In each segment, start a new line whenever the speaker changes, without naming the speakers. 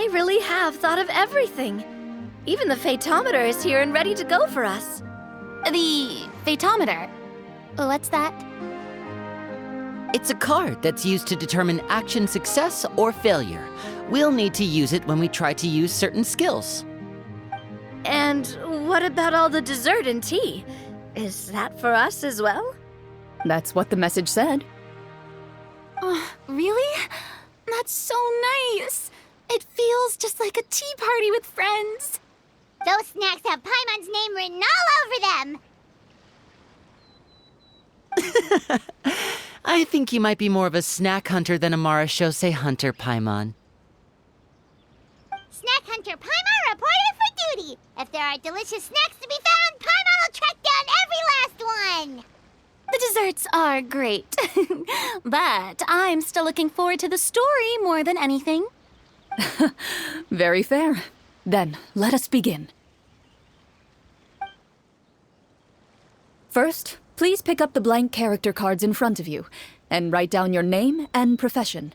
They really have thought of everything. Even the Fatometer is here and ready to go for us.
The Fatometer? What's that?
It's a card that's used to determine action success or failure. We'll need to use it when we try to use certain skills.
And what about all the dessert and tea? Is that for us as well?
That's what the message said.
Oh, really? That's so nice. It feels just like a tea party with friends.
Those snacks have Paimon's name written all over them.
I think you might be more of a snack hunter than a Marachose hunter, Paimon.
Snack Hunter Paimon reported for duty. If there are delicious snacks to be found, Paimon will track down every last one.
The desserts are great, but I'm still looking forward to the story more than anything.
Very fair. Then, let us begin. First, please pick up the blank character cards in front of you and write down your name and profession.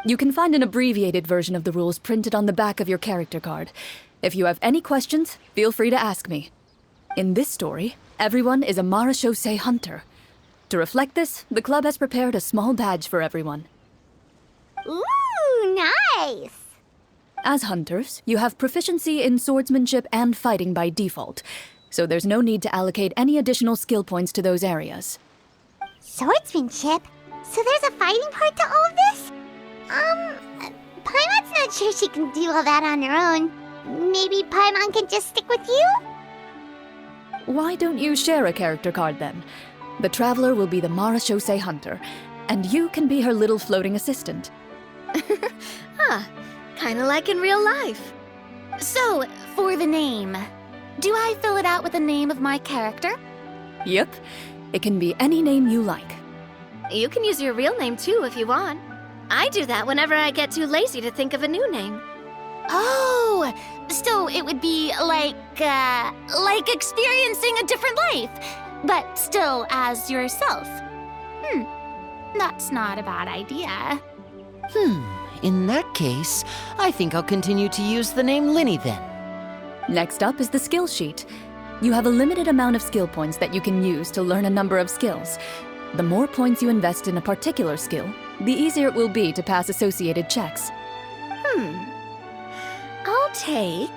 You can find an abbreviated version of the rules printed on the back of your character card. If you have any questions, feel free to ask me. In this story, everyone is a Marachose hunter. To reflect this, the club has prepared a small badge for everyone.
Ooh, nice.
As hunters, you have proficiency in swordsmanship and fighting by default, so there's no need to allocate any additional skill points to those areas.
Swordsmanship? So there's a fighting part to all of this? Paimon's not sure she can do all that on her own. Maybe Paimon can just stick with you?
Why don't you share a character card then? The Traveler will be the Marachose hunter, and you can be her little floating assistant.
Kinda like in real life.
So, for the name, do I fill it out with the name of my character?
Yep, it can be any name you like.
You can use your real name too if you want. I do that whenever I get too lazy to think of a new name.
Oh, so it would be like experiencing a different life, but still as yourself. That's not a bad idea.
In that case, I think I'll continue to use the name Linny then.
Next up is the skill sheet. You have a limited amount of skill points that you can use to learn a number of skills. The more points you invest in a particular skill, the easier it will be to pass associated checks.
I'll take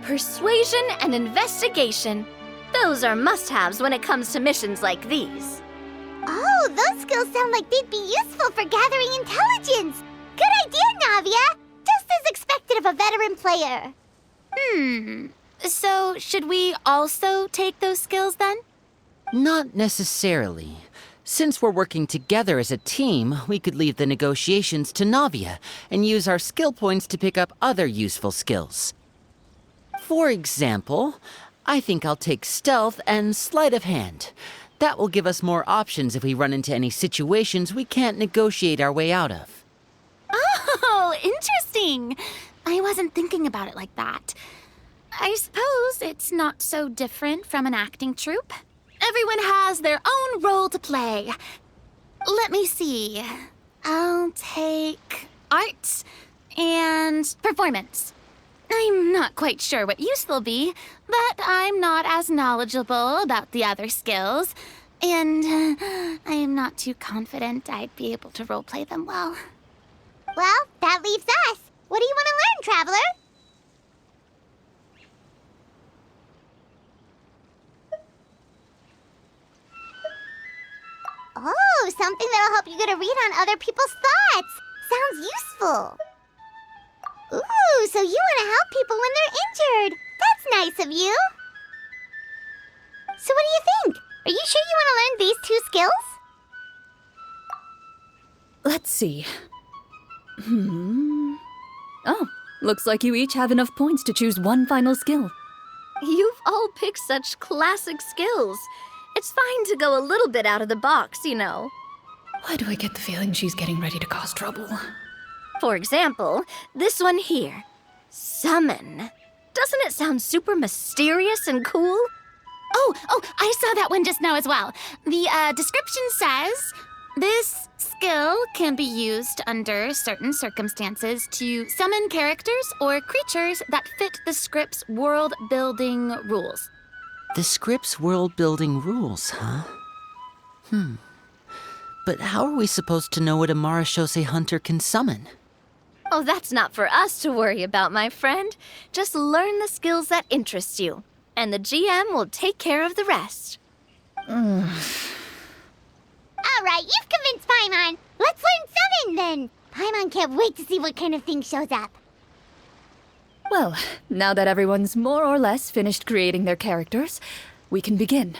Persuasion and Investigation. Those are must-haves when it comes to missions like these.
Oh, those skills sound like they'd be useful for gathering intelligence. Good idea, Navia. Just as expected of a veteran player.
So should we also take those skills then?
Not necessarily. Since we're working together as a team, we could leave the negotiations to Navia and use our skill points to pick up other useful skills. For example, I think I'll take Stealth and Sleight of Hand. That will give us more options if we run into any situations we can't negotiate our way out of.
Oh, interesting. I wasn't thinking about it like that. I suppose it's not so different from an acting troupe. Everyone has their own role to play. Let me see. I'll take arts and performance. I'm not quite sure what use they'll be, but I'm not as knowledgeable about the other skills, and I am not too confident I'd be able to roleplay them well.
Well, that leaves us. What do you want to learn, Traveler? Oh, something that'll help you get a read on other people's thoughts. Sounds useful. Ooh, so you want to help people when they're injured. That's nice of you. So what do you think? Are you sure you want to learn these two skills?
Let's see. Oh, looks like you each have enough points to choose one final skill.
You've all picked such classic skills. It's fine to go a little bit out of the box, you know.
Why do I get the feeling she's getting ready to cause trouble?
For example, this one here. Summon. Doesn't it sound super mysterious and cool?
Oh, I saw that one just now as well. The description says, This skill can be used under certain circumstances to summon characters or creatures that fit the script's world-building rules.
The script's world-building rules, huh? But how are we supposed to know what a Marachose hunter can summon?
Oh, that's not for us to worry about, my friend. Just learn the skills that interest you, and the GM will take care of the rest.
All right, you've convinced Paimon. Let's learn summon then. Paimon can't wait to see what kind of thing shows up.
Well, now that everyone's more or less finished creating their characters, we can begin.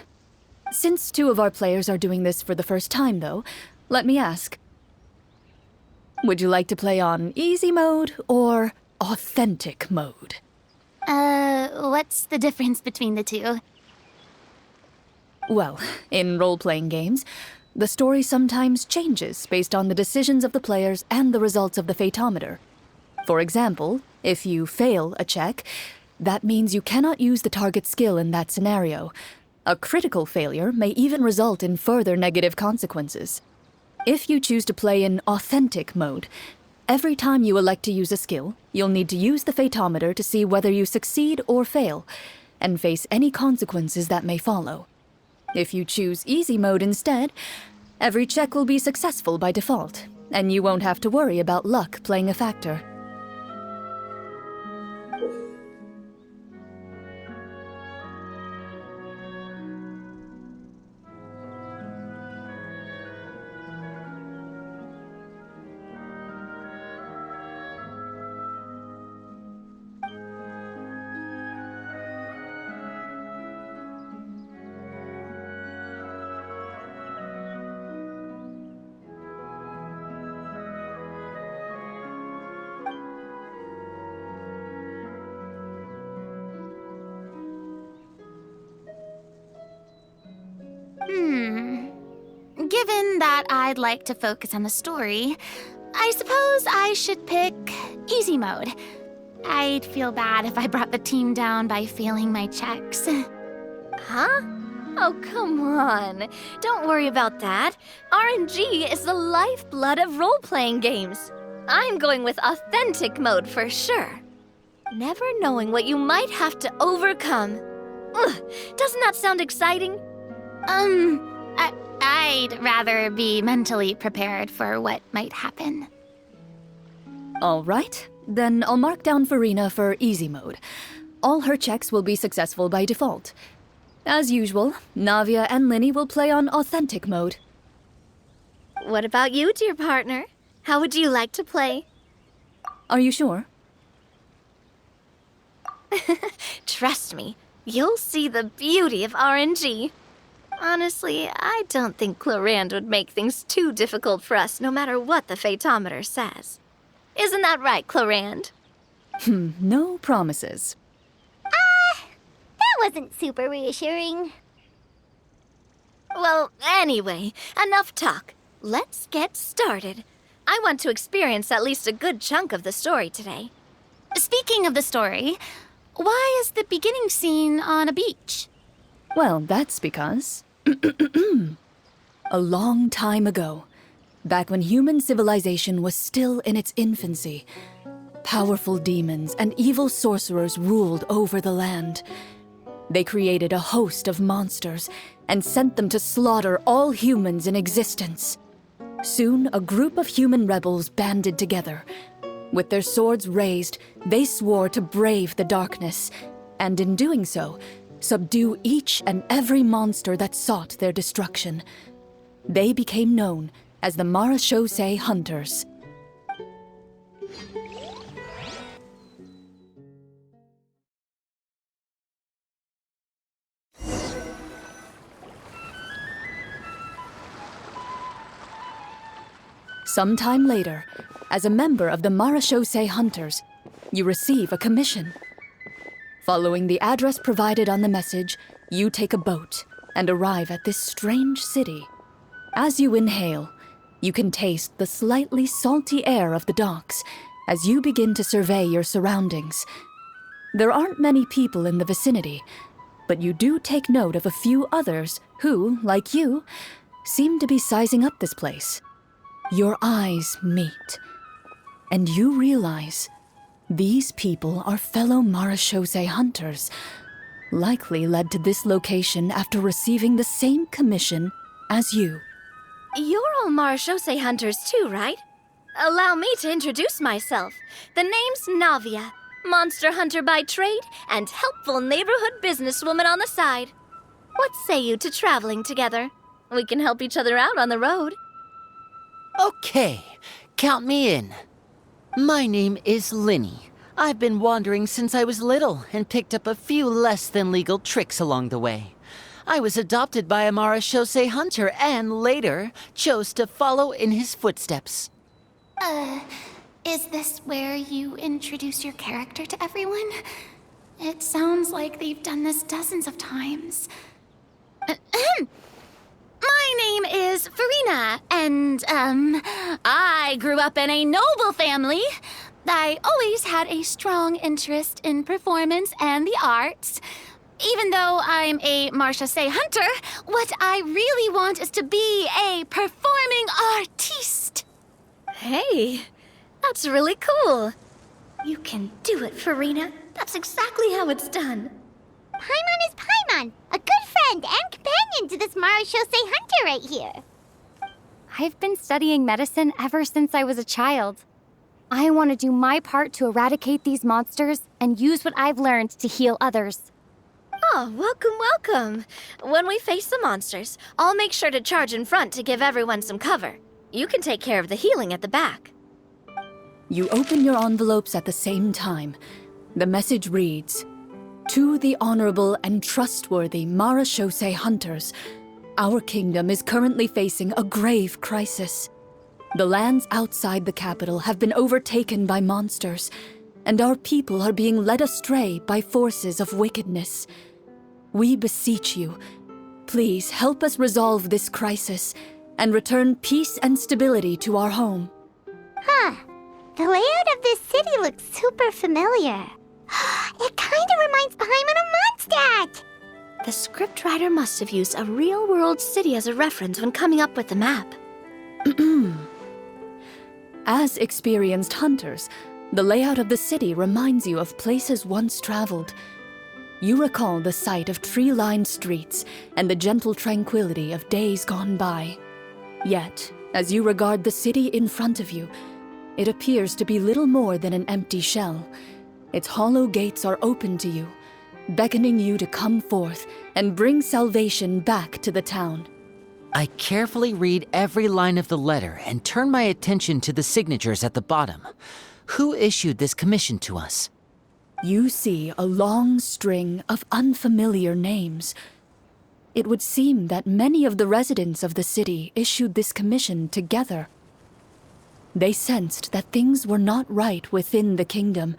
Since 2 of our players are doing this for the first time, though, let me ask. Would you like to play on easy mode or authentic mode?
What's the difference between the two?
Well, in role-playing games, the story sometimes changes based on the decisions of the players and the results of the Fatometer. For example, if you fail a check, that means you cannot use the target skill in that scenario. A critical failure may even result in further negative consequences. If you choose to play in authentic mode, every time you elect to use a skill, you'll need to use the Fatometer to see whether you succeed or fail, and face any consequences that may follow. If you choose easy mode instead, every check will be successful by default, and you won't have to worry about luck playing a factor.
Given that I'd like to focus on the story, I suppose I should pick easy mode. I'd feel bad if I brought the team down by failing my checks.
Huh? Oh, come on. Don't worry about that. RNG is the lifeblood of role-playing games. I'm going with authentic mode for sure. Never knowing what you might have to overcome. Ugh, doesn't that sound exciting?
I'd rather be mentally prepared for what might happen.
All right, then I'll mark down Farina for easy mode. All her checks will be successful by default. As usual, Navia and Linny will play on authentic mode.
What about you, dear partner? How would you like to play?
Are you sure?
Trust me, you'll see the beauty of RNG. Honestly, I don't think Clorinde would make things too difficult for us no matter what the Fatometer says. Isn't that right, Clorinde?
No promises.
That wasn't super reassuring.
Well, anyway, enough talk. Let's get started. I want to experience at least a good chunk of the story today.
Speaking of the story, why is the beginning scene on a beach?
Well, that's because... A long time ago, back when human civilization was still in its infancy, powerful demons and evil sorcerers ruled over the land. They created a host of monsters and sent them to slaughter all humans in existence. Soon, a group of human rebels banded together. With their swords raised, they swore to brave the darkness, and in doing so, subdue each and every monster that sought their destruction. They became known as the Marachose Hunters. Sometime later, as a member of the Marachose Hunters, you receive a commission. Following the address provided on the message, you take a boat and arrive at this strange city. As you inhale, you can taste the slightly salty air of the docks as you begin to survey your surroundings. There aren't many people in the vicinity, but you do take note of a few others who, like you, seem to be sizing up this place. Your eyes meet, and you realize these people are fellow marechaussee hunters, likely led to this location after receiving the same commission as you.
You're all marechaussee hunters too, right? Allow me to introduce myself. The name's Navia, monster hunter by trade and helpful neighborhood businesswoman on the side. What say you to traveling together? We can help each other out on the road.
Okay, count me in. My name is Linny. I've been wandering since I was little and picked up a few less than legal tricks along the way. I was adopted by a marechaussee hunter and later chose to follow in his footsteps.
Is this where you introduce your character to everyone? It sounds like they've done this dozens of times. My name is Farina, and, I grew up in a noble family. I always had a strong interest in performance and the arts. Even though I'm a marechaussee hunter, what I really want is to be a performing artiste.
Hey, that's really cool. You can do it, Farina. That's exactly how it's done.
Paimon is Paimon, a good friend and companion to this marechaussee hunter right here.
I've been studying medicine ever since I was a child. I want to do my part to eradicate these monsters and use what I've learned to heal others.
Oh, welcome, welcome. When we face the monsters, I'll make sure to charge in front to give everyone some cover. You can take care of the healing at the back.
You open your envelopes at the same time. The message reads, "To the honorable and trustworthy marechaussee hunters, our kingdom is currently facing a grave crisis. The lands outside the capital have been overtaken by monsters, and our people are being led astray by forces of wickedness. We beseech you, please help us resolve this crisis and return peace and stability to our home."
Huh. The layout of this city looks super familiar. It kind of reminds Paimon of Mondstadt.
The scriptwriter must have used a real-world city as a reference when coming up with the map.
As experienced hunters, the layout of the city reminds you of places once traveled. You recall the sight of tree-lined streets and the gentle tranquility of days gone by. Yet, as you regard the city in front of you, it appears to be little more than an empty shell. Its hollow gates are open to you, beckoning you to come forth and bring salvation back to the town.
I carefully read every line of the letter and turn my attention to the signatures at the bottom. Who issued this commission to us?
You see a long string of unfamiliar names. It would seem that many of the residents of the city issued this commission together. They sensed that things were not right within the kingdom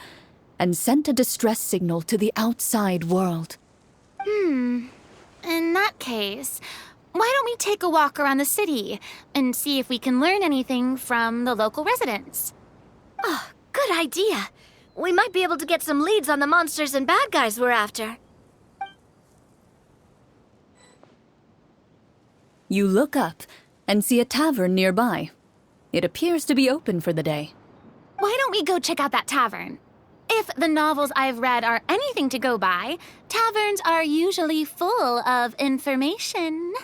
and sent a distress signal to the outside world.
In that case, why don't we take a walk around the city and see if we can learn anything from the local residents?
Oh, good idea. We might be able to get some leads on the monsters and bad guys we're after.
You look up and see a tavern nearby. It appears to be open for the day.
Why don't we go check out that tavern? If the novels I've read are anything to go by, taverns are usually full of information.